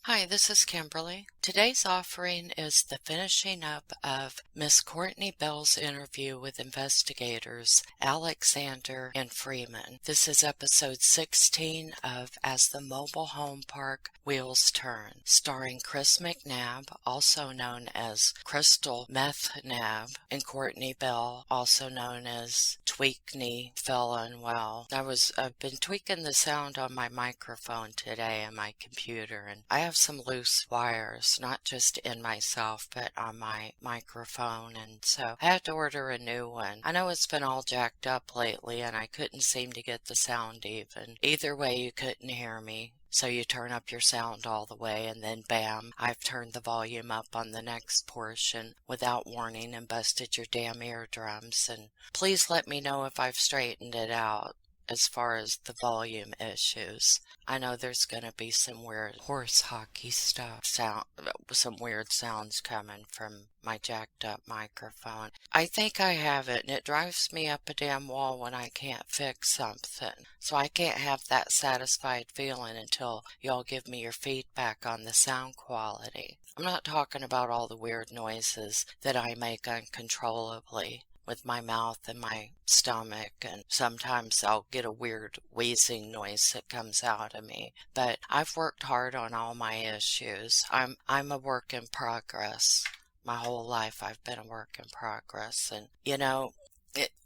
Hi, this is Kimberly. Today's offering is the finishing up of Miss Courtney Bell's interview with investigators Alexander and Freeman. This is episode 16 of As the Mobile Home Park Wheels Turn, starring Chris McNabb, also known as Crystal McNabb, and Courtney Bell, also known as Tweakney Fell Unwell. I've been tweaking the sound on my microphone today on my computer, and I have some loose wires, not just in myself, but on my microphone, and so I had to order a new one. I know it's been all jacked up lately, and I couldn't seem to get the sound even. Either way, you couldn't hear me. So you turn up your sound all the way, and then bam, I've turned the volume up on the next portion without warning and busted your damn eardrums. And please let me know if I've straightened it out as far as the volume issues. I know there's going to be some weird horse hockey stuff, some weird sounds coming from my jacked up microphone. I think I have it, and it drives me up a damn wall when I can't fix something. So I can't have that satisfied feeling until y'all give me your feedback on the sound quality. I'm not talking about all the weird noises that I make uncontrollably with my mouth and my stomach, and sometimes I'll get a weird wheezing noise that comes out of me. But I've worked hard on all my issues. I'm a work in progress. My whole life I've been a work in progress, and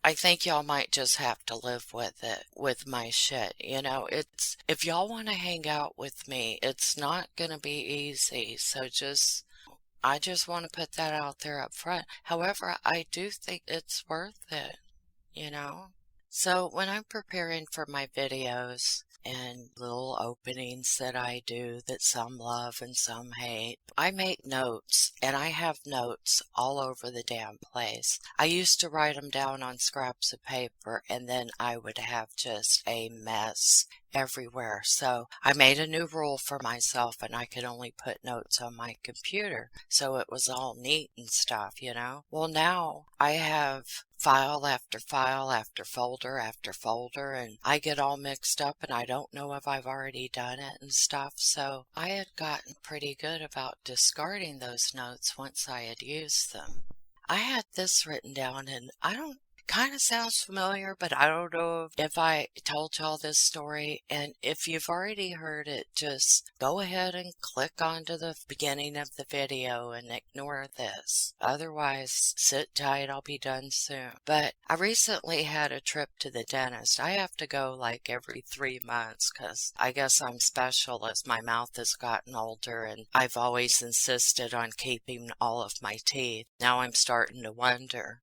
I think y'all might just have to live with it, with my shit. It's, if y'all want to hang out with me, it's not gonna be easy. I just want to put that out there up front. However, I do think it's worth it, So when I'm preparing for my videos and little openings that I do that some love and some hate, I make notes, and I have notes all over the damn place. I used to write them down on scraps of paper, and then I would have just a mess everywhere. So I made a new rule for myself, and I could only put notes on my computer, so it was all neat and stuff. Well, now I have file after file after folder, and I get all mixed up, and I don't know if I've already done it and stuff. So I had gotten pretty good about discarding those notes once I had used them. I had this written down, and kind of sounds familiar, but I don't know if I told y'all this story. And if you've already heard it, just go ahead and click onto the beginning of the video and ignore this. Otherwise, sit tight, I'll be done soon. But I recently had a trip to the dentist. I have to go like every 3 months because I guess I'm special as my mouth has gotten older, and I've always insisted on keeping all of my teeth. Now I'm starting to wonder,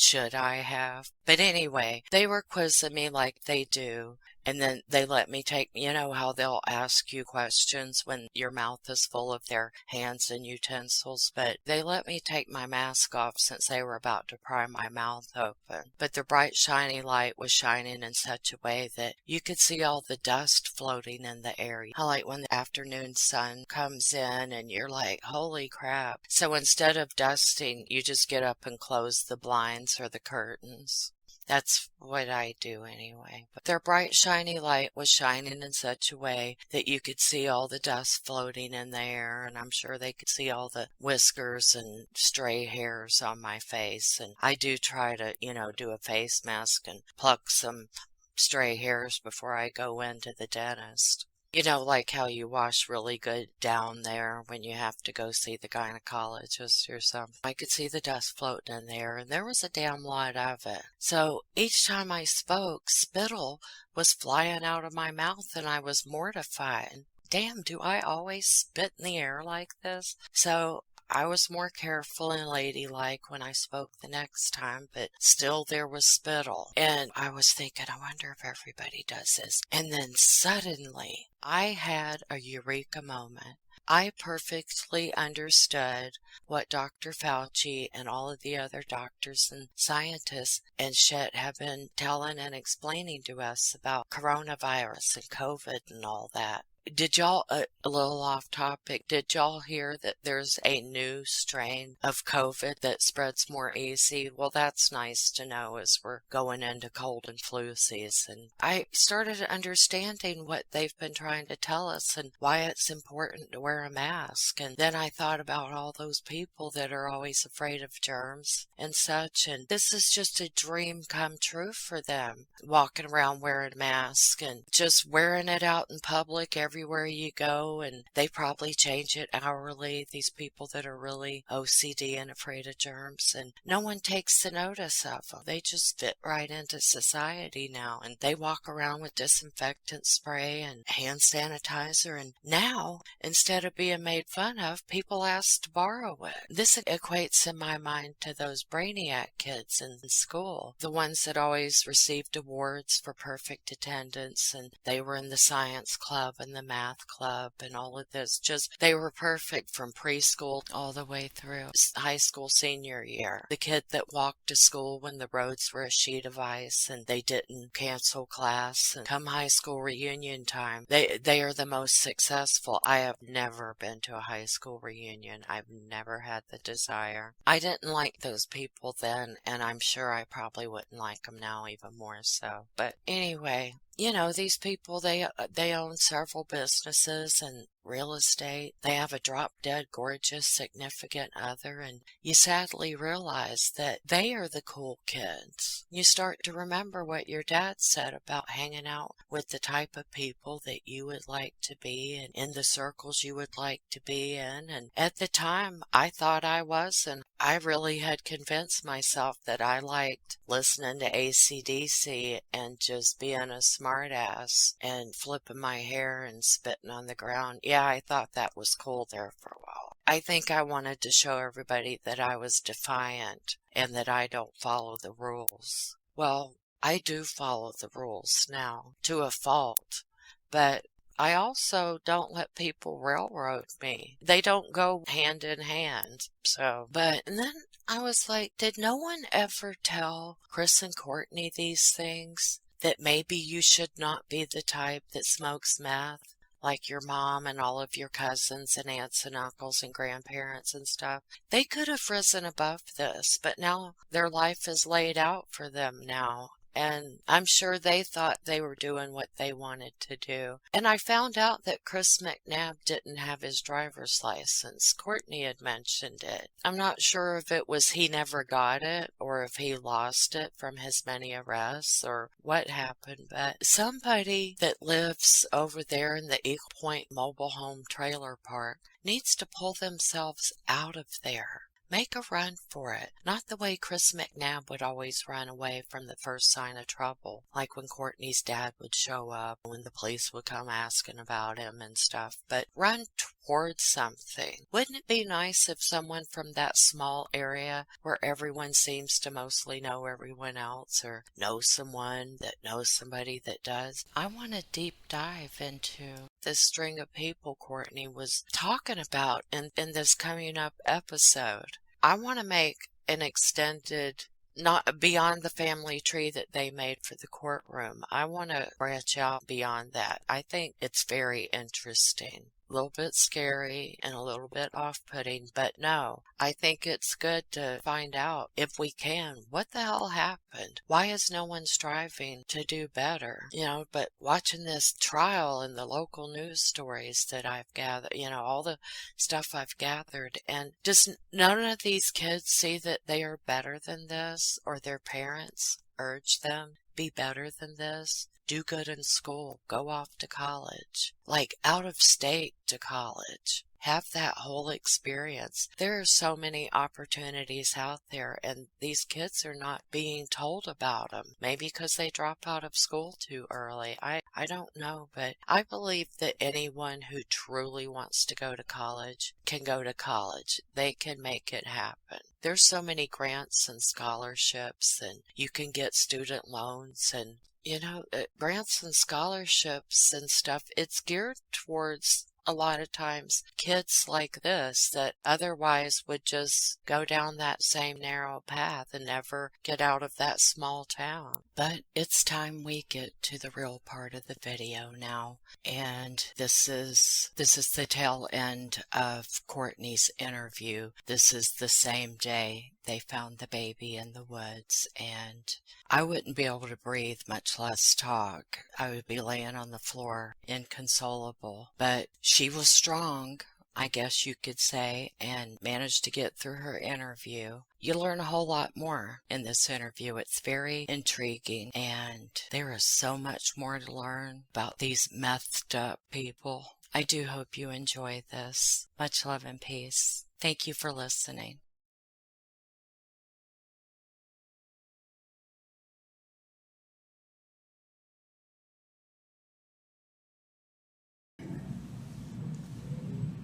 should I have? But anyway, they were quizzing me like they do. And then they let me take, how they'll ask you questions when your mouth is full of their hands and utensils. But they let me take my mask off since they were about to pry my mouth open. But the bright, shiny light was shining in such a way that you could see all the dust floating in the air. I like when the afternoon sun comes in and you're like, holy crap. So instead of dusting, you just get up and close the blinds or the curtains. That's what I do anyway. But their bright, shiny light was shining in such a way that you could see all the dust floating in the air, and I'm sure they could see all the whiskers and stray hairs on my face. And I do try to, do a face mask and pluck some stray hairs before I go into the dentist. Like how you wash really good down there when you have to go see the gynecologist or something. I could see the dust floating in there, and there was a damn lot of it. So each time I spoke, spittle was flying out of my mouth, and I was mortified. Damn, do I always spit in the air like this? So I was more careful and ladylike when I spoke the next time, but still there was spittle. And I was thinking, I wonder if everybody does this. And then suddenly I had a eureka moment. I perfectly understood what Dr. Fauci and all of the other doctors and scientists and shit have been telling and explaining to us about coronavirus and COVID and all that. Did y'all, a little off topic, did y'all hear that there's a new strain of COVID that spreads more easy? Well, that's nice to know as we're going into cold and flu season. I started understanding what they've been trying to tell us and why it's important to wear a mask. And then I thought about all those people that are always afraid of germs and such. And this is just a dream come true for them, walking around wearing a mask and just wearing it out in public everywhere you go. And they probably change it hourly, these people that are really OCD and afraid of germs. And no one takes the notice of them. They just fit right into society now. And they walk around with disinfectant spray and hand sanitizer. And now, instead of being made fun of, people ask to borrow it. This equates in my mind to those brainiac kids in school, the ones that always received awards for perfect attendance, and they were in the science club and the math club and all of this. Just, they were perfect from preschool all the way through high school senior year. The kid that walked to school when the roads were a sheet of ice and they didn't cancel class, and come high school reunion time, they are the most successful. I have never been to a high school reunion. I've never had the desire. I didn't like those people then, and I'm sure I probably wouldn't like them now even more so. But anyway, you know, these people, they own several businesses and real estate. They have a drop-dead gorgeous significant other, and you sadly realize that they are the cool kids. You start to remember what your dad said about hanging out with the type of people that you would like to be and in the circles you would like to be in. And at the time, I thought I was, and I really had convinced myself that I liked listening to AC/DC and just being a smart ass and flipping my hair and spitting on the ground. Yeah, I thought that was cool there for a while. I think I wanted to show everybody that I was defiant and that I don't follow the rules. Well, I do follow the rules now, to a fault, but I also don't let people railroad me. They don't go hand in hand. And then I was like, did no one ever tell Chris and Courtney these things? That maybe you should not be the type that smokes meth, like your mom and all of your cousins and aunts and uncles and grandparents and stuff. They could have risen above this, but now their life is laid out for them now. And I'm sure they thought they were doing what they wanted to do. And I found out that Chris McNabb didn't have his driver's license. Courtney had mentioned it. I'm not sure if it was he never got it or if he lost it from his many arrests or what happened. But somebody that lives over there in the Eagle Point mobile home trailer park needs to pull themselves out of there. Make a run for it. Not the way Chris McNabb would always run away from the first sign of trouble, like when Courtney's dad would show up, when the police would come asking about him and stuff, but run towards something. Wouldn't it be nice if someone from that small area where everyone seems to mostly know everyone else or know someone that knows somebody that does? I want to deep dive into this string of people Courtney was talking about in this coming up episode. I want to make an extended, not beyond the family tree that they made for the courtroom. I want to branch out beyond that. I think it's very interesting. A little bit scary and a little bit off-putting, but no, I think it's good to find out, if we can, what the hell happened? Why is no one striving to do better? You know, but watching this trial and the local news stories that I've gathered, you know, all the stuff I've gathered, and does none of these kids see that they are better than this, or their parents urge them be better than this? Do good in school, go off to college, like out of state to college. Have that whole experience. There are so many opportunities out there, and these kids are not being told about them. Maybe because they drop out of school too early. I don't know, but I believe that anyone who truly wants to go to college can go to college. They can make it happen. There's so many grants and scholarships, and you can get student loans, and you know, grants and scholarships and stuff, it's geared towards a lot of times kids like this that otherwise would just go down that same narrow path and never get out of that small town. But it's time we get to the real part of the video now. And this is the tail end of Courtney's interview. This is the same day they found the baby in the woods, and I wouldn't be able to breathe, much less talk. I would be laying on the floor, inconsolable. But she was strong, I guess you could say, and managed to get through her interview. You learn a whole lot more in this interview. It's very intriguing, and there is so much more to learn about these methed up people. I do hope you enjoy this. Much love and peace. Thank you for listening.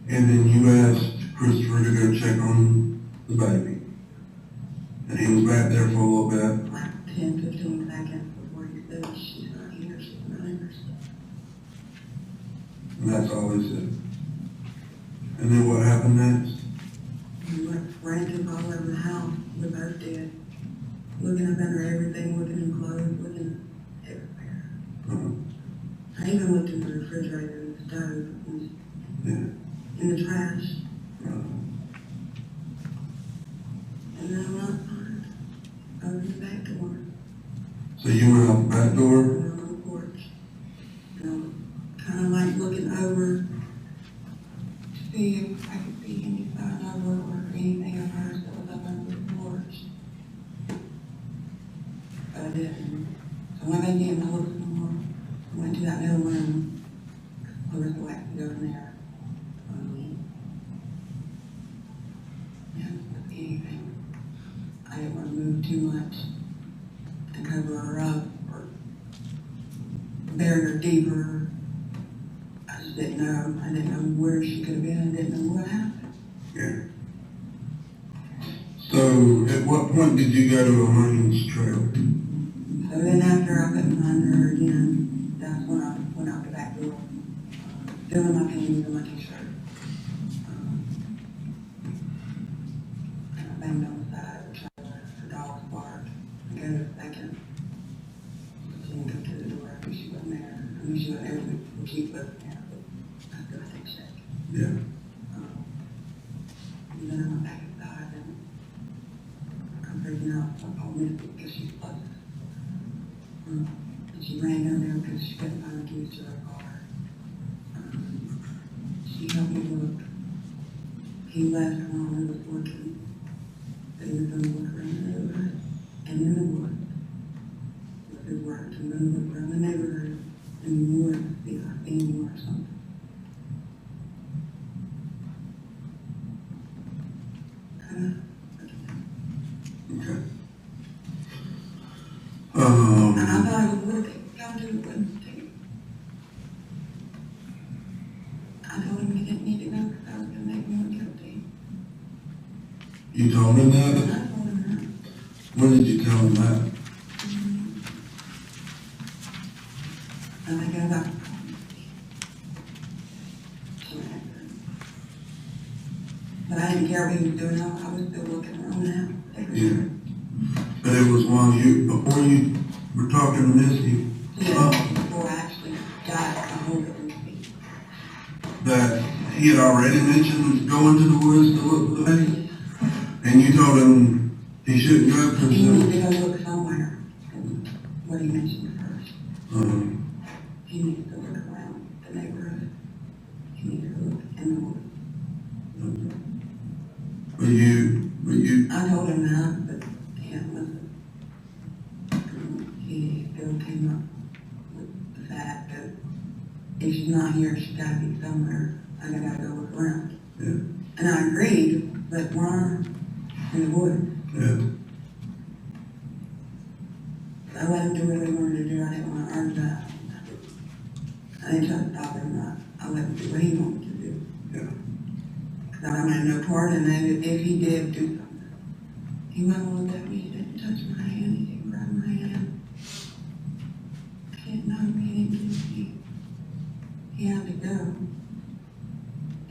And then you asked Christopher to go check on the baby. And he was back there for a little bit. Like 10, 15 seconds before he said, she's not here, she's not in her stuff. And that's all he said. And then what happened next? We went frantic all over the house. We both did. Looking up under everything, looking in clothes, looking everywhere. I even looked in the refrigerator and the stove and in the trash. And then I'm not fine. Over the back door. So you went out the back door? And I'm on the porch. And I'm kind of like looking over to see if I could see any sign of her or anything of hers that was up under the porch. But I didn't. So when I came, I looked some more. I went to that middle room. I was so I could go in there. Anything. I didn't want to move too much and cover her up or bury her deeper. I just didn't know. I didn't know where she could have been. I didn't know what happened. Yeah. So at what point did you go to a Marines trail? So then after I couldn't find her again, that's when I went out the back door, doing my panties and my t-shirt. Banged on the side of the trailer, the dogs barked. I go to the second. She didn't go to the door. I knew she wasn't there. I knew she wasn't there when she wasn't there, but I still had to check. Yeah. And then I went back inside and I'm freaking out. So I called Missy because she's close. And she ran down there because she couldn't find the keys to her car. She helped me look. He left her mom and was working. He was going to look around the neighborhood and in the woods. With his work to move around the neighborhood and the woods, see if I see more or something. Okay. And I thought I would work it down to the woods too. I told him he didn't need to go because I was going to make me look guilty. You told him And that? I told him When did you tell him that? that. And I go back. But I didn't care what he was doing. I was still looking around now. Yeah. But it was before you were talking to Missy, Before I actually got a hold of him. that he had already mentioned going to the woods to look for the baby? And you told him he shouldn't go for He himself? needs to go look somewhere. What he mentioned first. He needs to look around the neighborhood. He needs to look in the woods. But you, I told him that, but he didn't listen. He still came up with the fact that if she's not here, she's got to be somewhere. I gotta go look around. yeah, And I agreed, but we're in the woods. yeah, I let him do what he wanted to do. I didn't want to argue that. I didn't try to stop him. I let him do what he wanted to do. yeah. Because I had no part in it. If he did do something, he went on with me. He didn't touch my hand. He didn't grab my hand. He didn't hug me. He didn't kiss me. He had to go.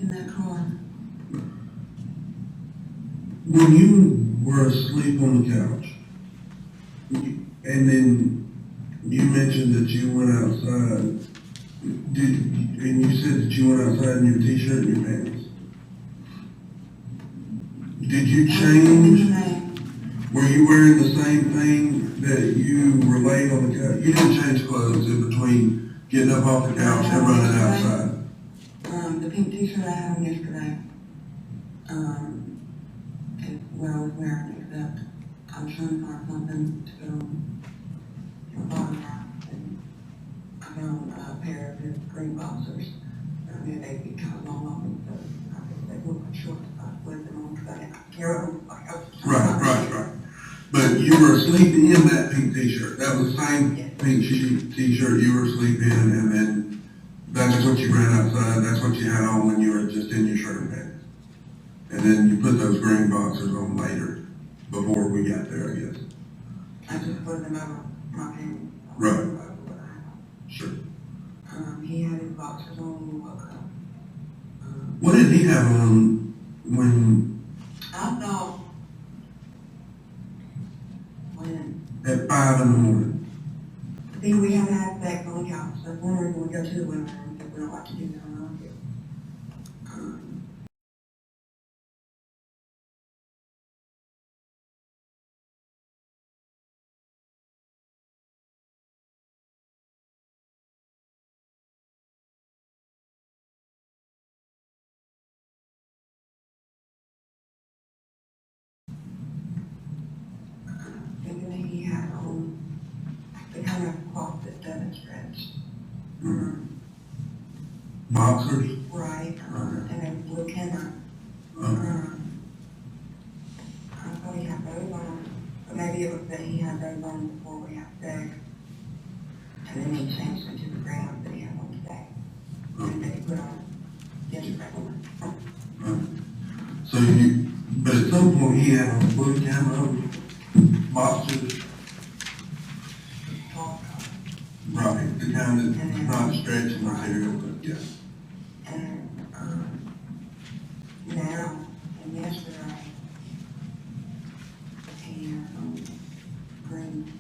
in that car. When you were asleep on the couch, and then you mentioned that you went outside, and you said that you went outside in your t-shirt and your pants. Did you change? Were you wearing the same thing that you were laying on the couch? You didn't change clothes in between getting up off the couch and running outside? The pink t-shirt I had on yesterday, is what I was wearing, except I was trying to find something to put on my bottom half, and I found a pair of his green boxers. I knew they'd be kind of long on me, so I think they look like shorts. I put them on because I didn't care them. Right. But you were asleep in that pink t-shirt. That was the same pink t-shirt you were asleep in, and then that's what you ran outside. That's what you had on when you were just in your shirt and pants. And then you put those green boxers on later, before we got there, I guess. I just put them over my pants. Right. Sure. He had his boxers on when he woke up. What did he have on when? I thought At 5 in the morning. See, we haven't had sex on the couch. That's one reason we go to the living room, because we don't like to do that on our bed. Thinking he had on the kind of cloth that doesn't stretch. Boxers? Right, and a blue camera. I thought he had those on, but maybe it was that he had those on before we had sex. And then he changed them to the ground that he had on today. And then he put on yesterday. So but at some point he had on a blue camera, boxers. Right, the kind that's not stretching material, but yeah. And, now, and yesterday, he had green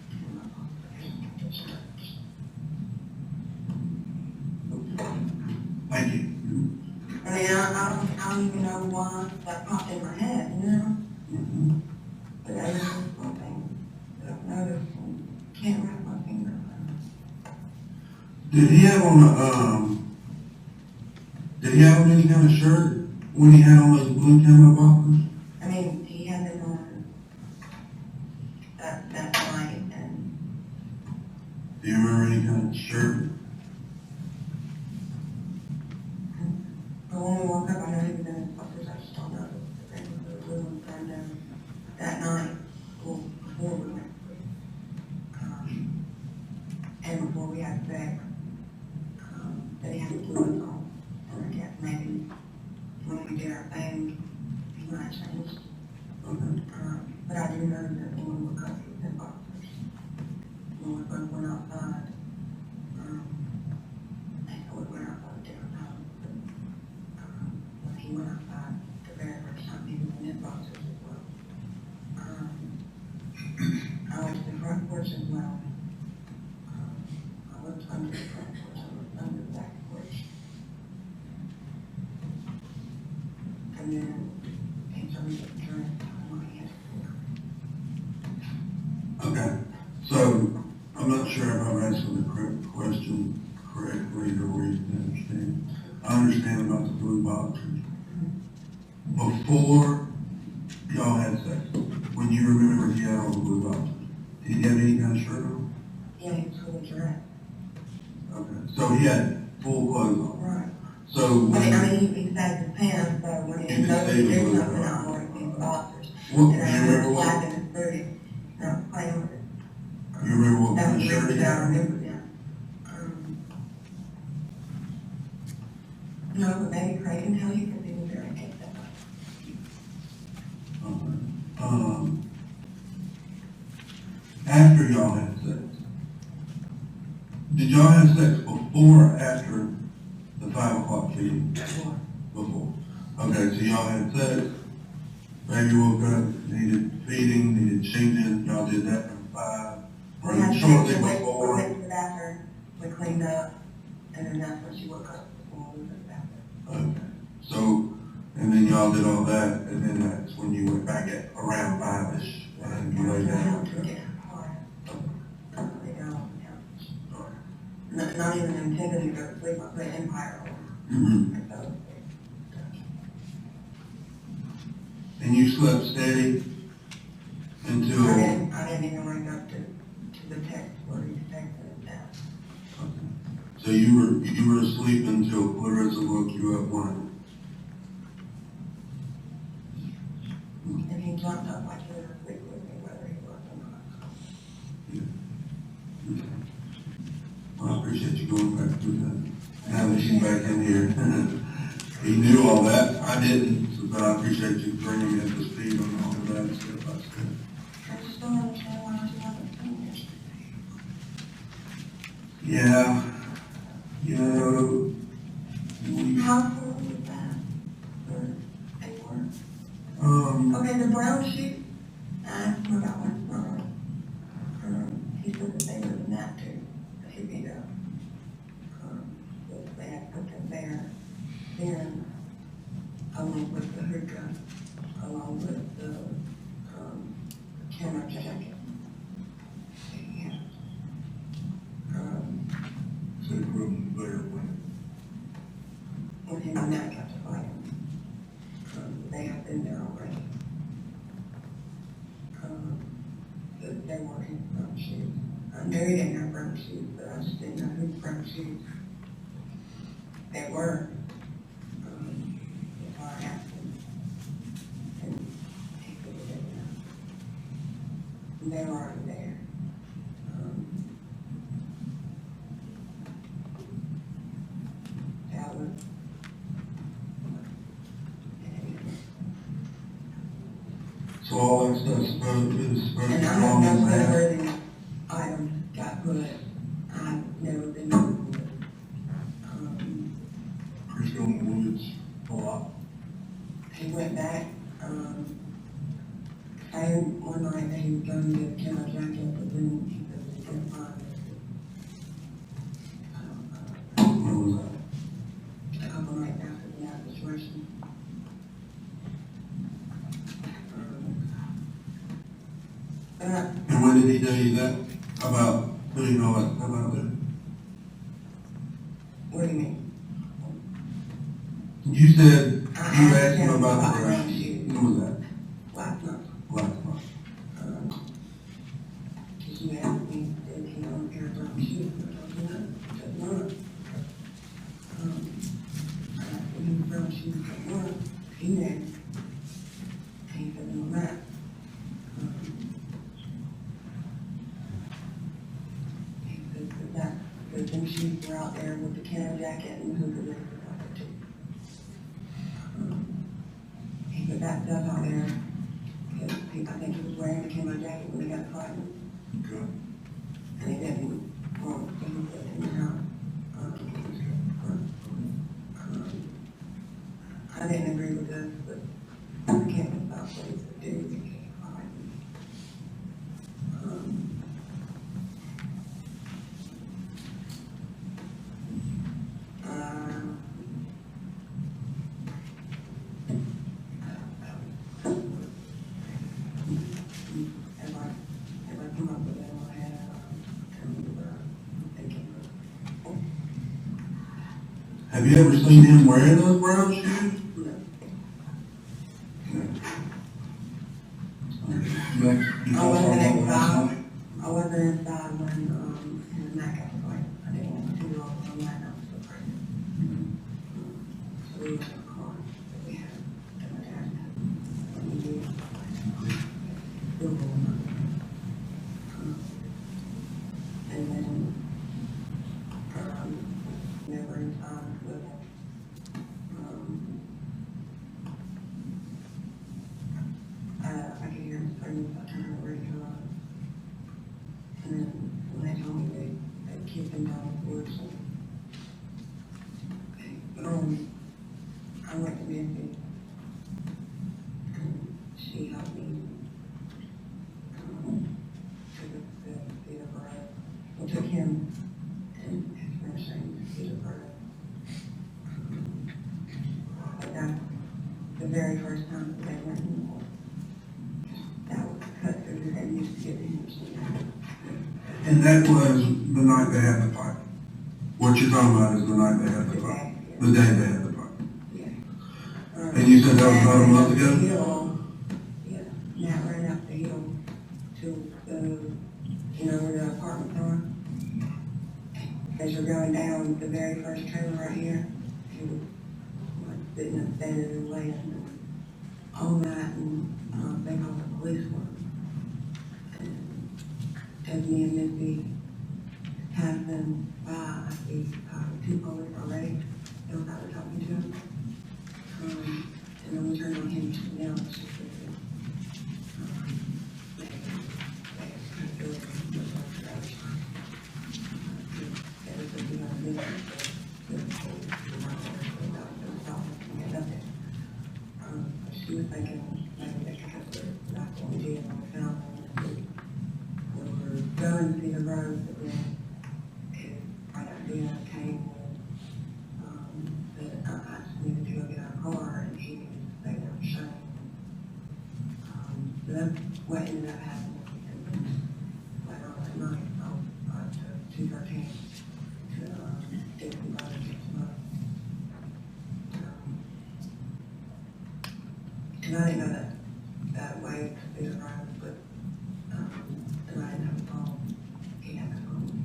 Thank you. I mean, I don't even know why that popped in my head, you know? Mm-hmm. But that was just something that I've noticed and can't wrap my finger around. Did he have on any kind of shirt when he had on those blue camo boxers? I mean, he had them on that night, and Do you remember any kind of shirt? but when we woke up, I know he was in his boxers. I just don't know if they were blue and burned down that night, or before we went to sleep. And before we had sex, that he had the fluids on. And I guess maybe when we did our thing, he might have changed. Okay. But I do know that when we woke up, he was in boxers. When we both went outside, I know we went outside at different times, but when he went outside the very first time, he was in his boxers as well. I went to the front porch as well. I looked under the front porch, I looked under the back porch. And then he told me to drink my hand. Okay. So, I'm not sure if I'm asking the correct question correctly or where you can understand. I understand about the blue boxers. Before y'all had sex, when you remember he had all the blue boxers, did he have any kind of shirt on? Yeah, he was fully dressed. Okay. So he had full clothes on. Right. So But when, I mean, he sat his pants, so when he knows to do something, I'm wearing these boxers. what, And I you remember remember what, slapping his booty, and I was playing with it. you remember what That kind of was shirt really he good, I had on? remember that. No, but maybe Craig can tell you, because he was very good that way. Okay. After y'all had sex, did y'all have sex before or after the 5 o'clock feeding? Before. Before. Okay, so y'all had sex, baby woke up, needed feeding, needed changing, y'all did that from 5, We or had shortly we went before? to the bathroom, we cleaned up, and then that's when she woke up, when we went to the bathroom. Okay, so, and then y'all did all that, and then that's when you went back at around 5-ish, and you laid down. To get quiet. Lay down on the couch. Not even intending to go to sleep, I put Empire on. Mm-hmm. And fell asleep. And you slept steady until? I didn't even wake up to the text where he texted that. So you were asleep until Clarissa woke you up one. And he jumped up like he was asleep with me, whether he was or not. Yeah. Well, I appreciate you going back through that. Now that she's back in here. He knew all that. I didn't, but I appreciate you bringing me up to speed on all of that step by step. I just don't understand why she wasn't doing it. Yeah. You know, How cool was that? They were. Okay, the brown sheet, I asked him about what's wrong. He said that they were in that too, that he beat up. That they had put them there. Then, along with the hookah, along with the, camera jacket. Yeah. so the room there When him and Matt got to fighting. They have been there already. But they weren't in brown shoes. I knew he didn't have brown shoes, but I just didn't know whose brown shoes they were. Before I asked him. And he said he didn't know. And they were already there. That was. So all that stuff's supposed to And I be don't on know the whether map. the items got put. I've never been able to. Chris go in the woods a lot. He went back, and one night that he was going to get a camo jacket, but then he said he couldn't find it. When was that? A couple nights after that situation. But And when did he tell you that? About putting all that stuff out there? what do you mean? You said, you asked him him about about the brown brown shoes. shoes. When was that? Last month. Last month. Because you asked me, did he own a pair of brown shoes? I told you no, does not. I asked him if brown shoes does not. He knew. And he said no that. He said that them shoes were out there with the camo jacket and the hoodie was out there too. He put that stuff out there. Because I think he was wearing the camo jacket when they got fighting. Okay. And he didn't want to put it in the house. I didn't agree with this, but I can't stop what he's doing. He can't fight. If I come up with it in my head, I'm thinking. Have you ever seen him wearing those brown shoes? I wasn't inside. I wasn't inside when him and Matt got to fight. I didn't want to do all of that. I was so pregnant. So we went in the car that we had. That my dad had. And we did. And then they were inside with him. I could hear him screaming. I turned the radio on. And then when they told me they kicked him down the porch. I went to bed Missy. And she helped me to see the bride. It took him and his friend Shane to see the bride. But that's the very first time that they went in the court. That was cut through that used to get him. And that was the night they had the fight. What you're talking about is the night they had the fight. The day they had the fight. Yeah. And you said that was about a month ago? Yeah, Matt ran up the hill to where the apartments are. As you're going down the very first trailer right here, he was like sitting up, standing and laying and all that, and they called the police for him. And as me and Missy passed them by, I see two police already. They were probably talking to him. And then we turned on him and now it's just she was thinking maybe they could have that's what we did when we found them. We were going to see the road, but then right after that came that I just needed to go get our car and he needed to stay there and show me. So that's what ended up happening. And then later on that night, I went to 213 to get somebody to get some money. And I didn't know that way to be around, but and I didn't have a phone. He had a phone.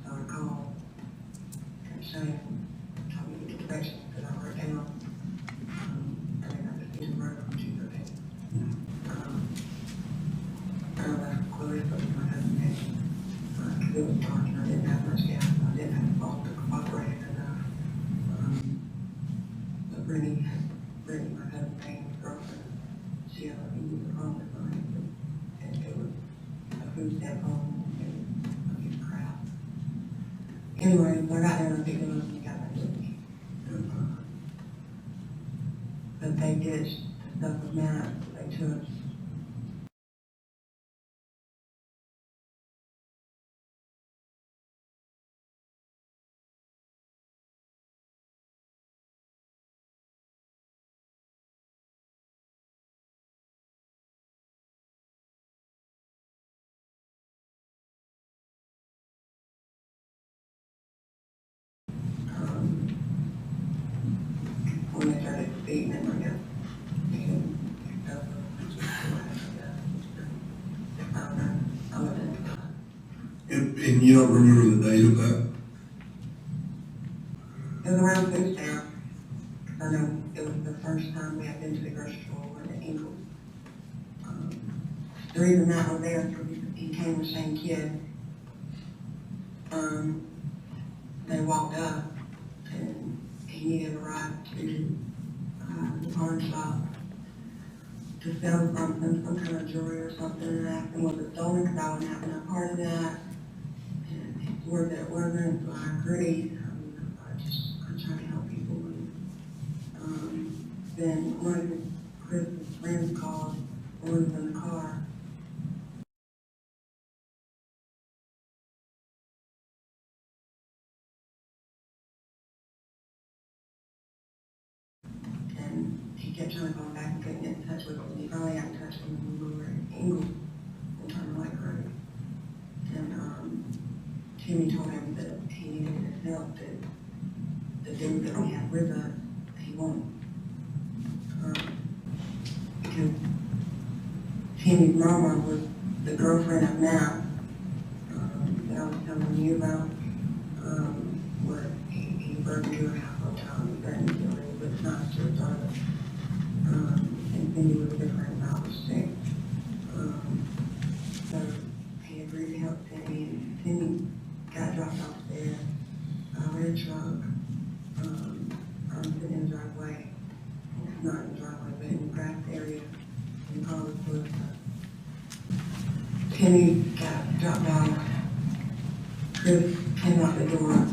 So I called and Shane told me to get directions because I wrote down. And then I just used the road from 213. I left Clarissa with my husband because it was dark and I didn't have much gas. I didn't have a phone to cooperate enough. But Brittany, my husband's girlfriend, she had let me use the phone at night, and it was a food stamp phone and a piece of crap. Anyway, so I got there and I picked it up and he got back with me. But they ditched the stuff with Matt, they took when they started speeding him, I guess. I wasn't. And you don't remember the date of that? It was around food stamp. I know it was the first time we had been to the grocery store with the Eagles. The reason that was there is because he came with Shane Kidd. They walked up and he needed a ride to the pawn shop to sell something, some kind of jewelry or something, and I asked him was it stolen because I wasn't having a part of that. And he swore that it wasn't, so I agreed. I try to help people. And then one of Chris's friends called when we was in the car. And he kept trying to call back and couldn't get in touch with him. He finally got in touch with him when we were in Ingle in Turner Lake Road. And Timmy told him that he needed his help, that the dude that we had with us, he won't. Because Timmy's mama was the girlfriend of Matt that I was telling you about, where he broke into her house one time and threatened to kill her, but it's not to his daughter. And Cindy was a good friend when I was sick. So he agreed to help Timmy, and Timmy got dropped off there by a truck. I'm sitting in the driveway, not in the driveway, but in the grass area in Hollywood. Timmy got dropped off. Chris came out the door.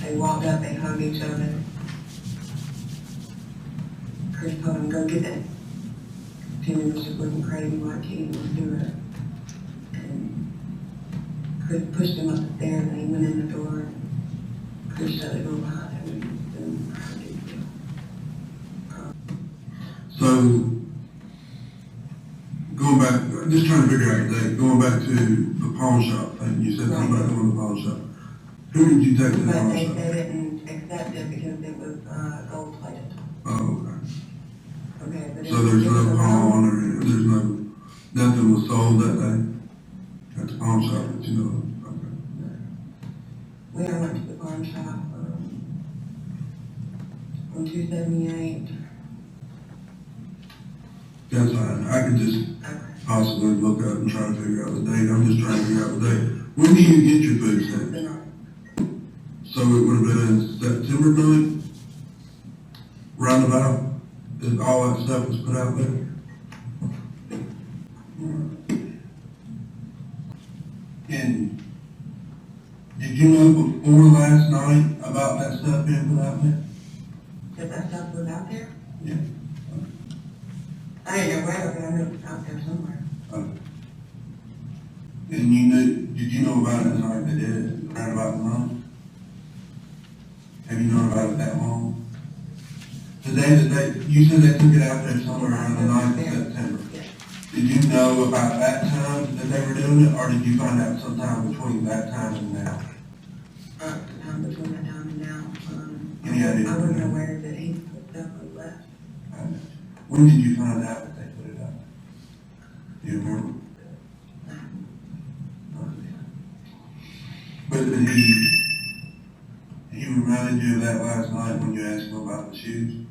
They walked up, they hugged each other. Chris told him, go get it. Timmy was just looking crazy like he was doing it. And Chris pushed him up the stairs and he went in the door and Chris shut the door behind him and So, going back, just trying to figure out the date, going back to the pawn shop thing, you said something about going to the pawn shop. Who did you take to the but pawn they shop? didn't accept it because it was gold plated. Oh, okay. Okay, but So there's no pawn or there's nothing was sold that day at the pawn shop that you know of? Okay. When I went to the pawn shop on 278. That's fine. I could just possibly look up and try to figure out the date. I'm just trying to figure out the date. When do you get your food stamps? So it would have been in September 9th, roundabout, if all that stuff was put out there. And did you know before last night about that stuff being put out there? That stuff was out there? Yeah. I didn't know where, but I knew it was out there somewhere. Okay. And you knew, did you know about it the night they did it, around about the month? Have you known about it that long? The day that you said they took it out there somewhere around the 9th of September. Yeah. Did you know about that time that they were doing it, or did you find out sometime between that time and now? Between that time and now, Any idea? I wasn't aware that he put stuff was left. When did you find out that they put it out? Do you remember? But did he reminded you of that last night when you asked him about the shoes?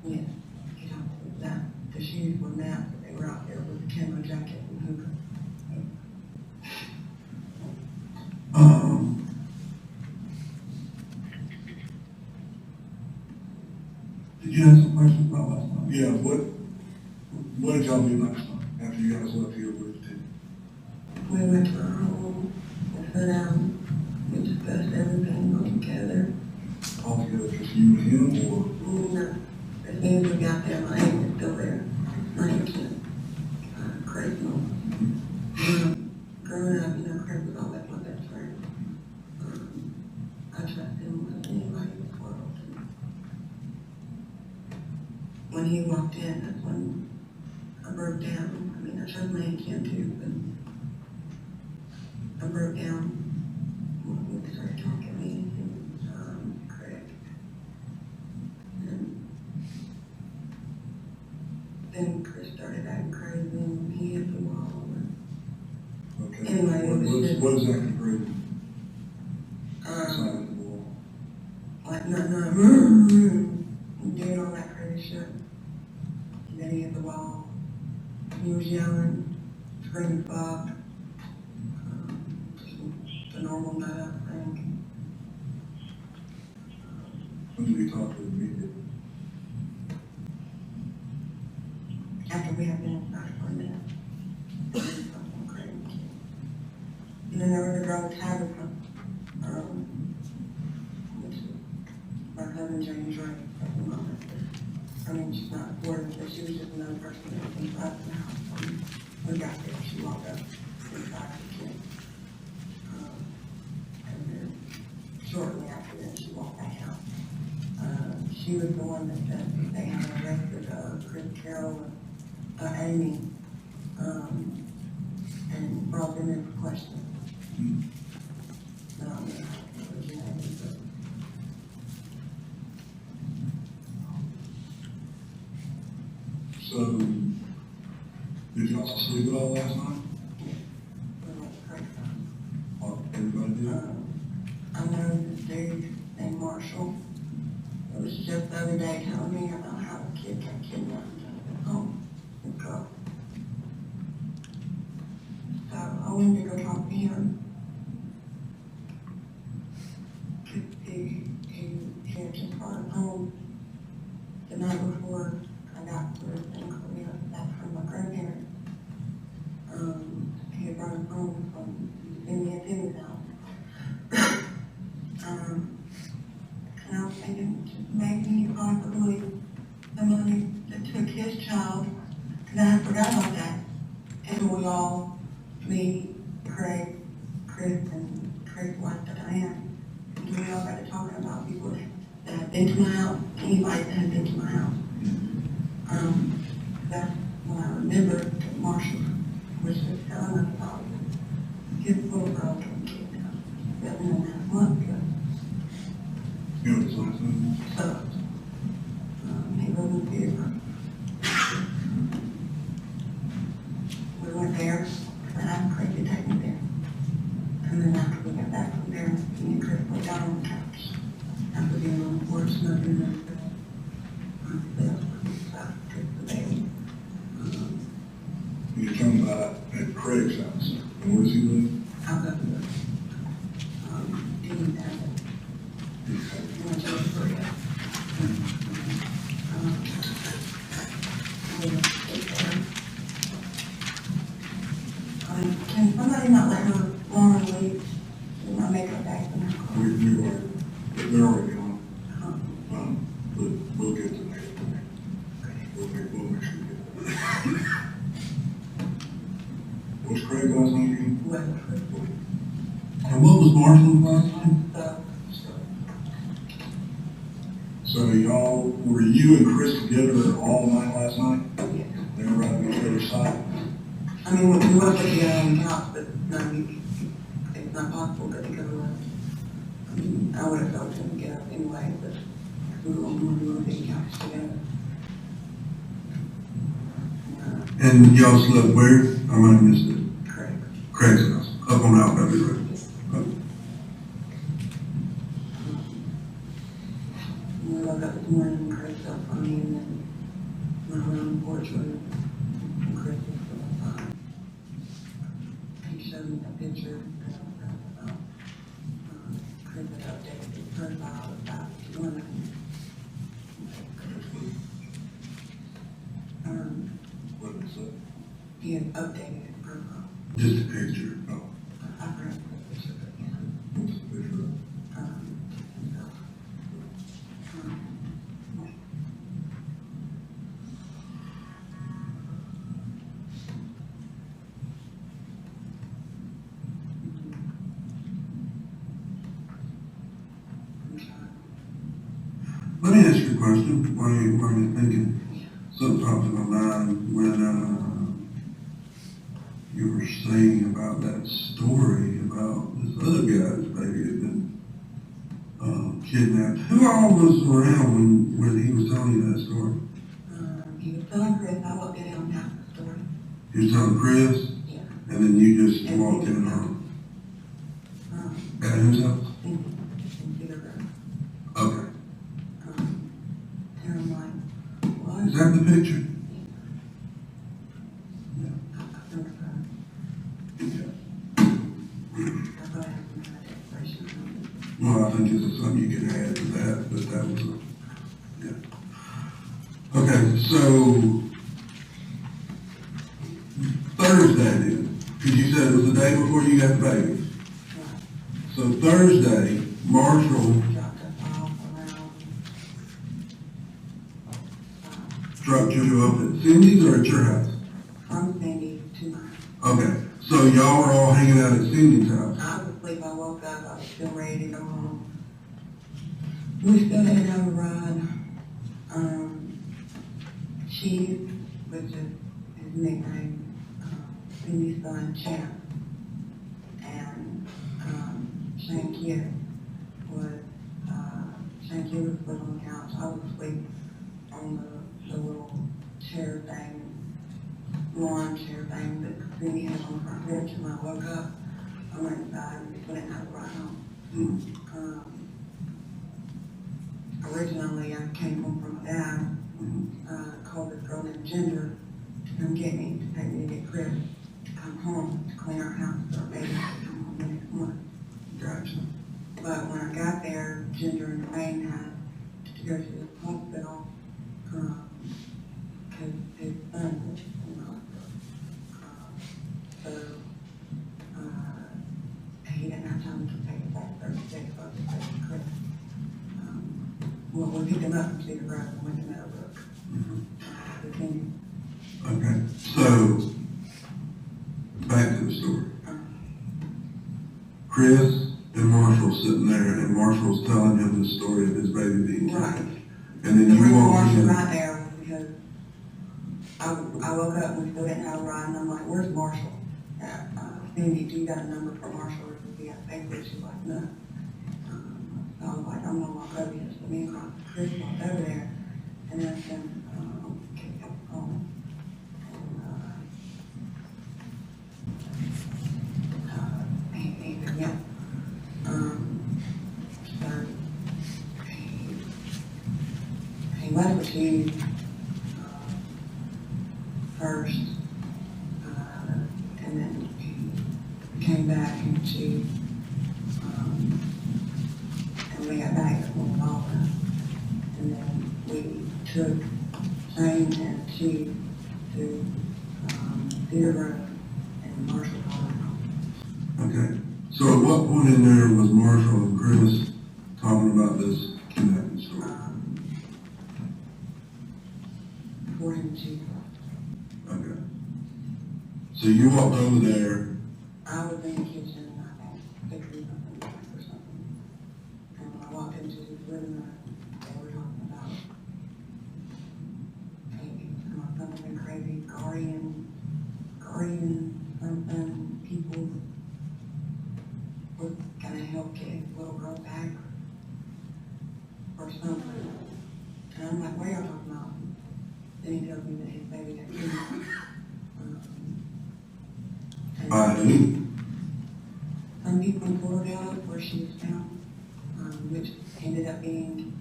Yeah, he told me that the shoes were mapped, but they were out there with the camo jacket and hookah. Did you have some questions about last night? Yeah, what did y'all do last night after you guys left here with Tim? We went to our home, we sat down, we discussed everything all together. All together, just you and him, or? No, as soon as we got there, my aunt was still there. My aunt was crazy. Growing up, you know, Craig was always my best friend. I trust him with anybody in the world. When he walked in, that's when I broke down. I mean, I trust my aunt Kim too, but I broke down when we started talking to me and Craig. And then Chris started acting crazy and he hit the wall. Okay. Anyway, it was just- What exactly crazy? Side of the wall. Like, not, doing all that crazy shit. And then he hit the wall. He was yelling, screaming fuck. Just the normal night out thing. When did we talk to the media? After we had been inside for a minute. It was fucking crazy. And then there was a girl, Tabitha, which is my cousin James Ray at the moment. I mean, she's not important, but she was just another person that was inside the house. When we got there, she walked up inside the kid. And then shortly after that, she walked back out. She was the one that said that they had arrested Chris Carroll and Amy, and brought them in for questioning. So, did you also sleep at all last night? Or everybody did? I know this dude named Marshall. It was just the other day telling me about how the kid got kidnapped at home and go. So I went to go talk to him. He had just brought home the night before I got to Inclination back from my grandparents. He had brought him home from Timmy's house. And I was thinking, maybe possibly some of forgot about that. And we all, me, Craig, Chris, and Craig's wife, Diane, and we all got to talking about people that had been to my house, anybody that had been to my house. That's when I remember that Marshall was just telling us about his little girl getting kicked out 7.5 months ago. You know his last name? So, he wasn't here. We went there, and I Craig to take me there. And then after we got back from there, me and Chris went down on the couch. After being on the porch smoking and the baby. You told me about at Craig's house. And where does he live? I was up in the, Dean Abbott. Went to the Korea. Can somebody not let her Lauren leave? With my makeup bag in her car? We are, they're already on. But we'll get to that. We'll make sure we get that. What's Craig's last name again? Well, And what was Marshall's last name? So y'all, were you and Chris together all night last night? yeah. They were right on each other's side? I mean, we want to get in the house, but no, it's not possible that because of us. I mean, I would have felt him get up anyway, but we were on the couch together. And y'all slept where? I might have missed it. Correct. Craig's house, up on Alphabet Road. Okay. We woke up this morning and Chris felt funny, and then went around the porch with him, and Chris was feeling fine. He showed me a picture that I was talking about. Chris had updated his profile about women. What did it say? He had updated his profile. Just a picture. Oh, I forgot the picture, but yeah. what's the picture of? Himself. Let me ask you a question while you're thinking. Something popped in my mind when you were saying about that story about this other guy's baby had been kidnapped. Who all was around when he was telling you that story? He was telling Chris, I walked in on half the story. He was telling Chris, Yeah. and then you just walked in on at whose house? In Cedar Grove. Okay. And I'm like, what? Is that the picture? I think I thought I had some kind of expression on it. Well, I think it's something you can add to that, but that was yeah. Okay, so Thursday then, because you said it was the day before you got the baby. So Thursday, Marshall Dropped us off around, dropped you up at Cindy's or at your house? from Sandy to mine. Okay, so y'all were all hanging out at Cindy's house. I was asleep, I woke up, I was still ready to go home. We still had on the ride. Cheese, which is his nickname, Cindy's son, Champ. And Shankia was asleep on the couch. I was asleep on the little chair thing, lawn chair thing that Cindy had on the front porch. And when I woke up, I went inside and went and had a ride home. Originally, I came home from my dad, called this girl named Ginger to come get me, to take me to get Chris, to come home, to clean our house, so our baby could come home the next morning. Gotcha. But when I got there, Ginger and Dwayne had to go to the hospital, because his son was in the hospital. So, he didn't have time to take it back Thursday, so I was taking Chris. Well, we picked him up from Cedar Grove and went to Meadowbrook. Okay, so Marshall's telling him the story of his baby being killed. Right. And then The you reason walked Marshall in. right there was because I woke up and we still didn't have a ride, and I'm like, where's Marshall? Cindy, do you got a number for Marshall, or does he got a paper? She's like, no. So I was like, I'm gonna walk over here. So me and Chris walked over there, and then kept home. And yeah. So he went with you first, and then he came back and she, and we got back at all, and then we took Shane and she to Theater Road and Marshall called home. Okay. So at what point in there was Marshall and Chris talking about this kidnapping story? For him to, Okay. So you walked over there. I was in the kitchen and I had fixing something or something. And when I walked into his living room, they were talking about something crazy, guardian something, people was gonna help get his little girl back or something. And I'm like, what are y'all talking about? Then he tells me that his baby got kidnapped. By who? Some people in Florida where she was found, which ended up being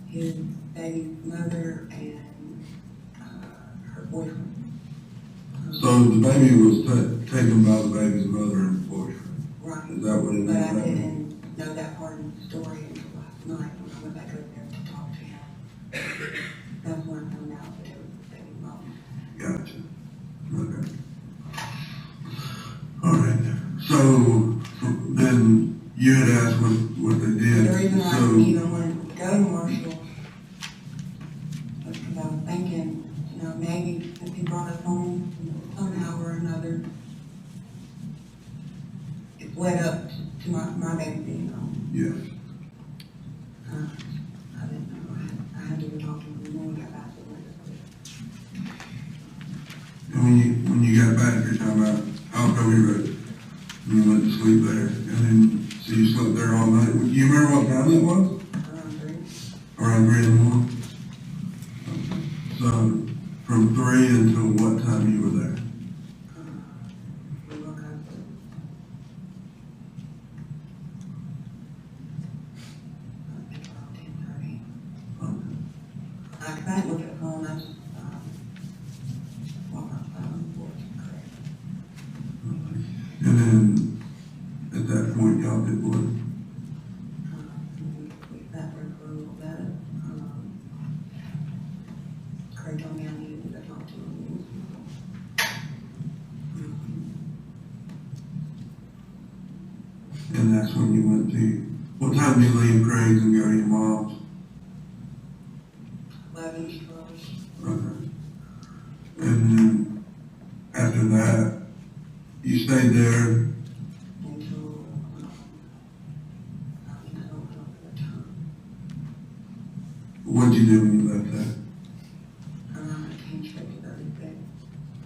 his baby's mother and her boyfriend. So the baby was taken by the baby's mother and boyfriend. Right. Is that what it But I means? didn't know that part of the story until last night when I went back over there to talk to him. That's when I found out that it was the baby's mom. Gotcha. Okay. All right. So then you had asked what they did. The reason I So even wanted to go to Marshall was because I was thinking, maybe if he brought us home somehow or another, it led up to my baby being home. yes. I didn't know. I had to go talk to him when we got back to the And when you got back, you're talking about Alcoa Road. You went to sleep there, and then so you slept there all night. Do you remember what time it was? around 3. Around 3 in the morning. Okay. So from 3 until what time you were there? We woke up at about 10:30. Okay. I couldn't look at the phone. I just walked outside on the porch and cried. And then at that point, y'all did what? We sat there for a little bit. Craig told me I needed to go talk to him. And that's when you went to, what time did you leave Craig's and go to your mom's? 11-ish, 12-ish. Okay. And then after that, you stayed there. Until, I don't know the time. What'd you do when you left there? I came straight to the bed,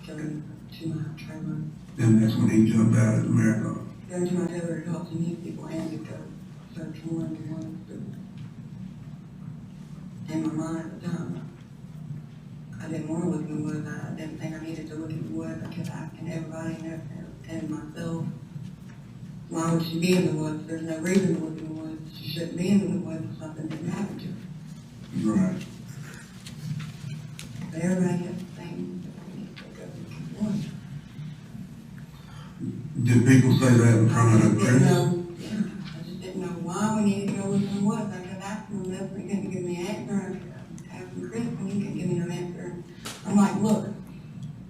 going to my trailer. And that's when he jumped out at the marathon. Go to my trailer to talk to new people and to go search one to one. In my mind at the time, I didn't want to look in the woods. I didn't think I needed to look in the woods. I kept asking everybody and myself, why would she be in the woods? There's no reason to look in the woods. She shouldn't be in the woods if something didn't happen to her. Right. But everybody kept saying that we need to go look in the woods. Did people say that in front of I Chris? just didn't know why we needed to go look in the woods. I kept asking them this, and they couldn't give me an answer. I kept asking Chris, and he couldn't give me no answer. I'm like, look,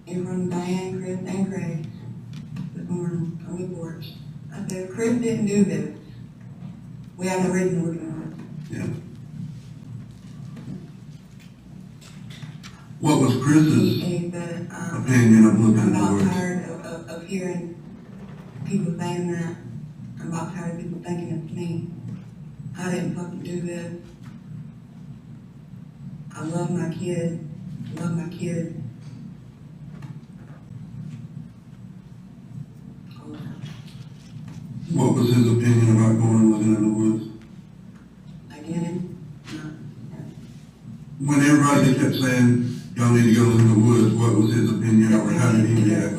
in front of Diane, Chris, and Craig, this morning on the porch, I said, if Chris didn't do this, we have no reason to look in the woods. Yeah. What was Chris's He said, opinion of looking I'm at the about woods? tired of hearing people saying that. I'm about tired of people thinking it's me. I didn't fucking do this. I love my kid, love my kid. All the time. What was his opinion about going and living in the woods? Again, When everybody kept saying, y'all need to go live in the woods, what was his opinion, or how did he react?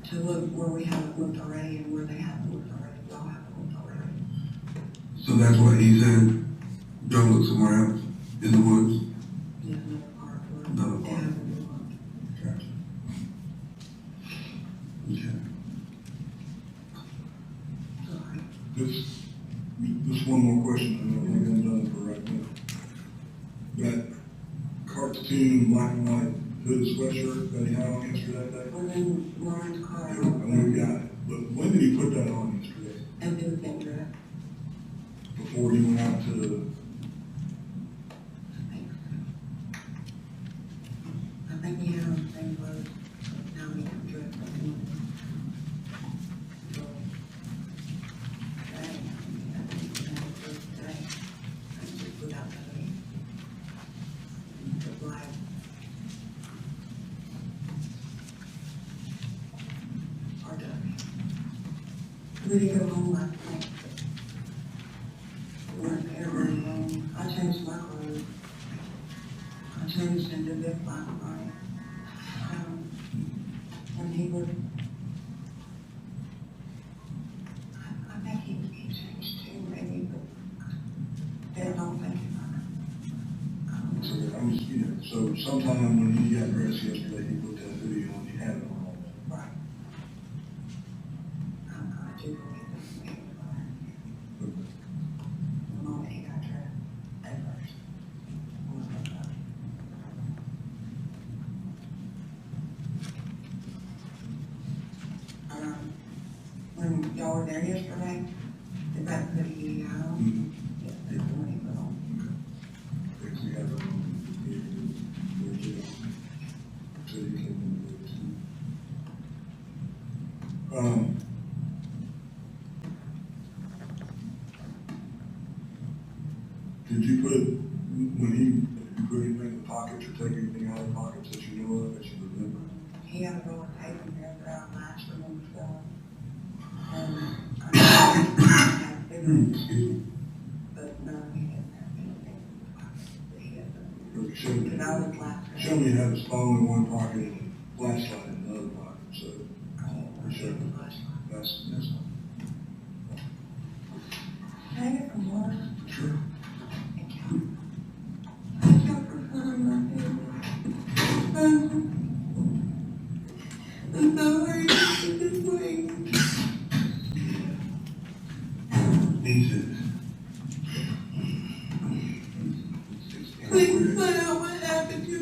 to look where we haven't looked already and where they haven't looked already, y'all haven't looked already. So that's what he said, go look somewhere else, in the woods? Yeah, another part where Another they part. haven't looked. Gotcha. Okay. Sorry. Just one more question, and I think I'm done for right now. That cartoon black and white hooded sweatshirt that he had on yesterday that day? We're in Lauren's car. I know we got it, but when did he put that on yesterday? And do the thing that Before he went out to, I think he had on the same clothes. Now he can dress like him. So, today, I think today, I just put out the black. Or done. We didn't go home last night. We weren't there very long. I changed my clothes. I changed into this last night. And he would, I think he changed too, maybe, but they don't think it. so I'm just, so sometime when he got dressed yesterday, he put that hoodie on, he had it on all day. Right. I do believe this maybe, the moment he got dressed at first. When y'all were there yesterday, is that the hoodie you had on? Yes, that's the one he put on. I think we have it on, so you can, did you put, when did you put anything in the pockets or take anything out of the pockets that you know of, that you remember? He had a roll of tape in there that I last remember selling. And I had bigger, Excuse me. but no, he didn't have anything in the pocket that he had done. Or show me, Because I was last. show me you had his phone in one pocket and a flashlight in the other pocket, so I didn't for sure. have the flashlight. That's Can I get some water? sure. Thank you. Thank you for filling my food. I'm sorry, this way. He said, Please find out what happened to me.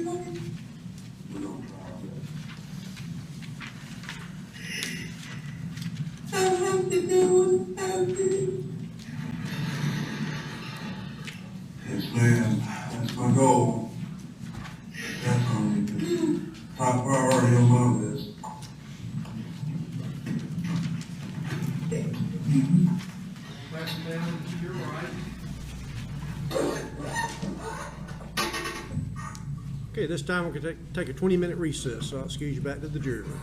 we're gonna try our best. I have to know what's happening. Yes, ma'am, that's my goal. Definitely. Top priority on my list. Press down to your right. Okay, this time we're going to take a 20-minute recess, so I'll excuse you back to the jury room.